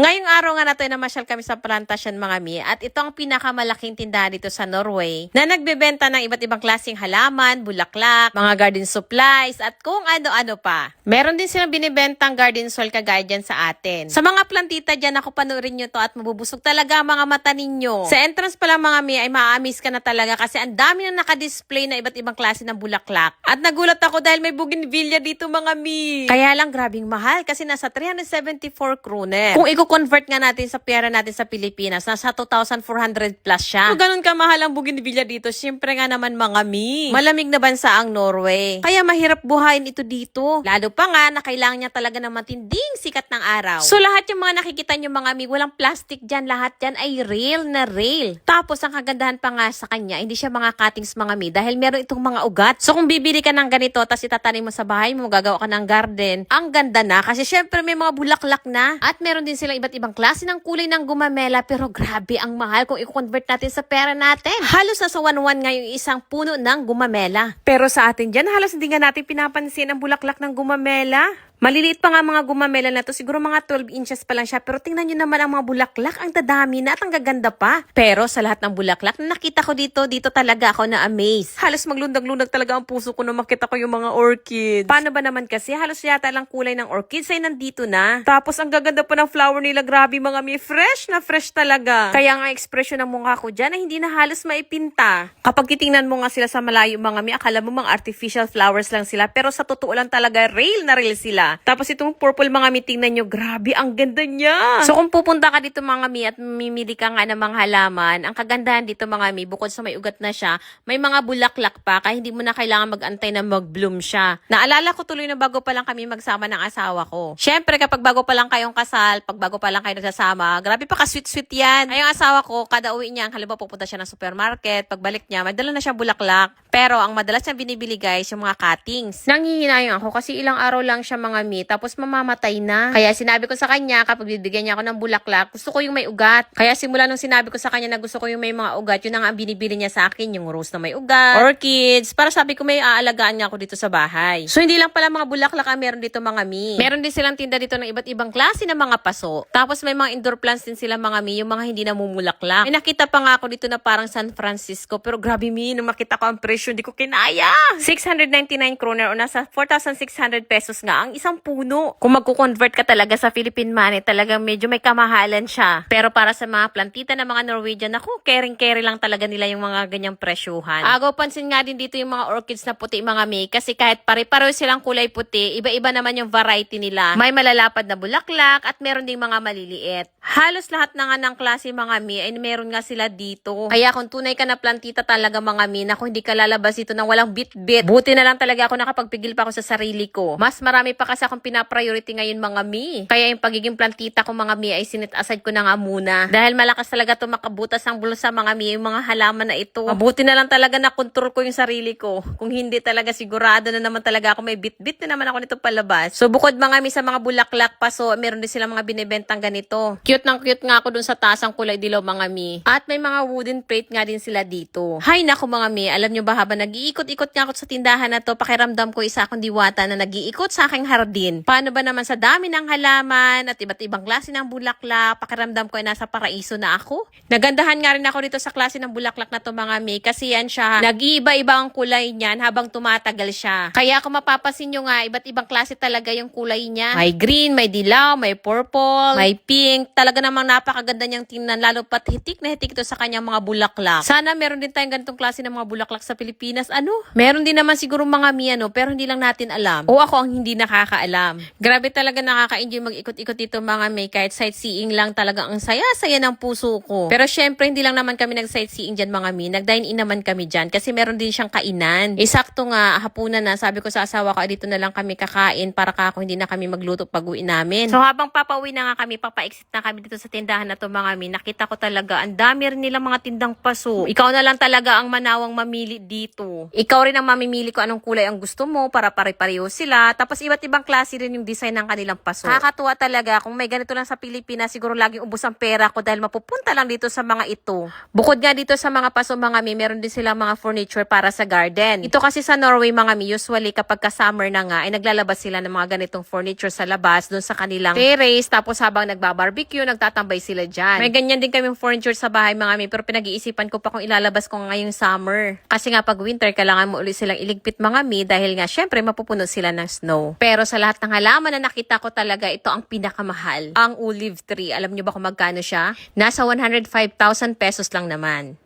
Ngayong araw nga na to, namasyal kami sa plantasyon mga mi, at ito ang pinakamalaking tindahan dito sa Norway na nagbebenta ng iba't ibang klaseng halaman, bulaklak, mga garden supplies, at kung ano-ano pa. Meron din silang binibentang garden soil kagaya dyan sa atin. Sa mga plantita dyan, ako panoorin nyo to at mabubusog talaga ang mga mata ninyo. Sa entrance pa lang mga mi ay maa-amaze ka na talaga kasi ang dami na nakadisplay na iba't ibang klase ng bulaklak. At nagulat ako dahil may bougainvillea dito mga mi. Kaya lang grabing mahal kasi nasa 374 kroner. Kung i-convert nga natin sa pera natin sa Pilipinas, nasa 2,400 plus siya. Kung ganun kamahal ang bougainvillea dito, syempre nga naman mga mi. Malamig na bansa ang Norway. Kaya mahirap buhayin ito dito. Lalo pa nga na kailangan niya talaga ng matinding sikat ng araw. So lahat yung mga nakikita nyo mga mi, walang plastic dyan. Lahat dyan ay rail na rail. Tapos ang kagandahan pa nga sa kanya, hindi siya mga cuttings mga mi dahil meron itong mga ugat. So kung bibili ka ng ganito, tapos itatanim mo sa bahay mo, gagawa ka ng garden, ang ganda na kasi syempre may mga bulaklak na. At meron din silang iba't ibang klase ng kulay ng gumamela, pero grabe ang mahal kung i-convert natin sa pera natin. Halos nasa 1,100 nga yung isang puno ng gumamela. Pero sa atin dyan, halos hindi nga natin pinapansin ang bulaklak ng gumamela. Maliliit pa nga mga gumamela na to, siguro mga 12 inches pa lang siya. Pero tingnan nyo naman ang mga bulaklak, ang dadami na at ang gaganda pa. Pero sa lahat ng bulaklak na nakita ko dito talaga ako na-amaze. Halos maglundag-lundag talaga ang puso ko na makita ko yung mga orchids. Paano ba naman kasi? Halos yata lang kulay ng orchids ay nandito na. Tapos ang gaganda pa ng flower nila, grabe mga mi, fresh na fresh talaga. Kaya nga ekspresyon ng mukha ko dyan ay hindi na halos maipinta. Kapag titingnan mo nga sila sa malayo mga mi, akala mo mga artificial flowers lang sila. Pero sa totoo lang talaga, real na real sila. Tapos itong purple mga mi, tingnan nyo, grabe, ang ganda niya. So kung pupunta ka dito mga mi at mimili ka nga ng mga halaman, ang kagandahan dito mga mi, bukod sa may ugat na siya, may mga bulaklak pa, kaya hindi mo na kailangan mag-antay na mag-bloom siya. Naalala ko tuloy na bago pa lang kami magsama ng asawa ko. Syempre kapag bago pa lang kayong kasal, pag bago pa lang kayo nagsasama, grabe pa ka-sweet-sweet yan. Ay ang asawa ko, kada uwi niya, halimbawa pupunta siya ng supermarket, pagbalik niya, may dala na siyang bulaklak. Pero ang madalas niya binibili guys, yung mga cuttings. Nanghihinayang ako kasi ilang araw lang siya mga mi, tapos mamamatay na. Kaya sinabi ko sa kanya, kapag bibigyan niya ako ng bulaklak, gusto ko yung may ugat. Kaya simula nung sinabi ko sa kanya na gusto ko yung may mga ugat, yun na nga ang binibili niya sa akin, yung rose na may ugat, orchids, para sabi ko may aalagaan niya ako dito sa bahay. So hindi lang pala mga bulaklak ang meron dito mga mi. Meron din silang tinda dito ng iba't ibang klase ng mga paso. Tapos may mga indoor plants din sila mga mi, yung mga hindi namumulaklak. May nakita pa nga ako dito na parang San Francisco, pero grabe mi, nung makita ko ang presyo, hindi ko kinaya. 699 kroner o nasa 4,600 pesos nga ang isang puno. Kung magko-convert ka talaga sa Philippine money, talagang medyo may kamahalan siya. Pero para sa mga plantita ng mga Norwegian, ako, caring-carry lang talaga nila yung mga ganyang presyuhan. Agaw, pansin nga din dito yung mga orchids na puti mga mi, kasi kahit pare-pareho silang kulay puti, iba-iba naman yung variety nila. May malalapad na bulaklak at meron ding mga maliliit. Halos lahat na nga ng klase mga mi ay meron nga sila dito. Kaya kung tunay ka na plantita talaga mga mi, na kung hindi ka lalabas dito nang walang bit-bit, buti na lang talaga ako nakapagpigil pa ako sa sarili ko. Mas marami pa kasi akong pinapriority ngayon mga mi. Kaya yung pagiging plantita ko mga mi ay sinit aside ko na nga muna. Dahil malakas talaga ito makabutas ang bulsa mga mi, yung mga halaman na ito. Mabuti na lang talaga na control ko yung sarili ko. Kung hindi talaga sigurado na naman talaga ako may bit-bit na naman ako nito palabas. So bukod mga mi sa mga bulaklak pa, so meron din silang mga binibentang ganito. Cute nga ako dun sa tasang kulay dilaw mga mi. At may mga wooden plate nga din sila dito. Hay nako mga mi, alam nyo ba habang nag-iikot-ikot nga ako sa tindahan na to, pakiramdam ko isa akong diwata na nag-iikot sa aking hardin. Paano ba naman sa dami ng halaman at iba't ibang klase ng bulaklak, pakiramdam ko ay nasa paraiso na ako. Nagandahan nga rin ako dito sa klase ng bulaklak na to mga mi, kasi yan siya, nag-iiba-iba ang kulay niyan habang tumatagal siya. Kaya kung mapapasin nyo nga, iba't ibang klase talaga yung kulay niya. May green, may dilaw, may purple, may pink. Talaga namang napakaganda niyang tingnan, lalo pat hitik na hitik ito sa kanyang mga bulaklak. Sana meron din tayong ganitong klase ng mga bulaklak sa Pilipinas. Meron din naman siguro mga mi pero hindi lang natin alam. O ako ang hindi nakakaalam. Grabe talaga nakaka-enjoy mag-ikot-ikot dito mga mi, kahit sightseeing lang talaga ang saya-saya ng puso ko. Pero syempre hindi lang naman kami nag-sightseeing dyan mga mi, nag-dine-in naman kami dyan kasi meron din siyang kainan. Sakto nga, hapunan na, sabi ko sa asawa ko, dito na lang kami kakain para kako hindi na kami magluto pag-uwi namin. So habang papauwi na nga kami, papa-exit na kami dito sa tindahan na to mga mi, nakita ko talaga ang dami rin nilang mga tindang paso. Ikaw na lang talaga ang manawang mamili dito. Ikaw rin ang mamimili ko anong kulay ang gusto mo para pare-pareho sila. Tapos iba't ibang ibang klase rin yung design ng kanilang paso. Nakakatuwa talaga. Kung may ganito lang sa Pilipinas, siguro laging ubos ang pera ko dahil mapupunta lang dito sa mga ito. Bukod nga dito sa mga paso mga mi, meron din silang mga furniture para sa garden. Ito kasi sa Norway mga mi, usually kapag ka-summer na nga, ay naglalabas sila ng mga ganitong furniture sa labas, doon sa kanilang terrace, tapos habang nagbabarbecue, nagtatambay sila dyan. May ganyan din kaming furniture sa bahay mga mi, pero pinag-iisipan ko pa kung ilalabas ko ngayong summer. Kasi nga pag winter, kailangan mo ulit silang iligpit mga mi, dahil nga syempre mapupuno sila ng snow. Pero sa lahat ng halaman na nakita ko talaga, ito ang pinakamahal. Ang olive tree. Alam nyo ba kung magkano siya? Nasa 105,000 pesos lang naman.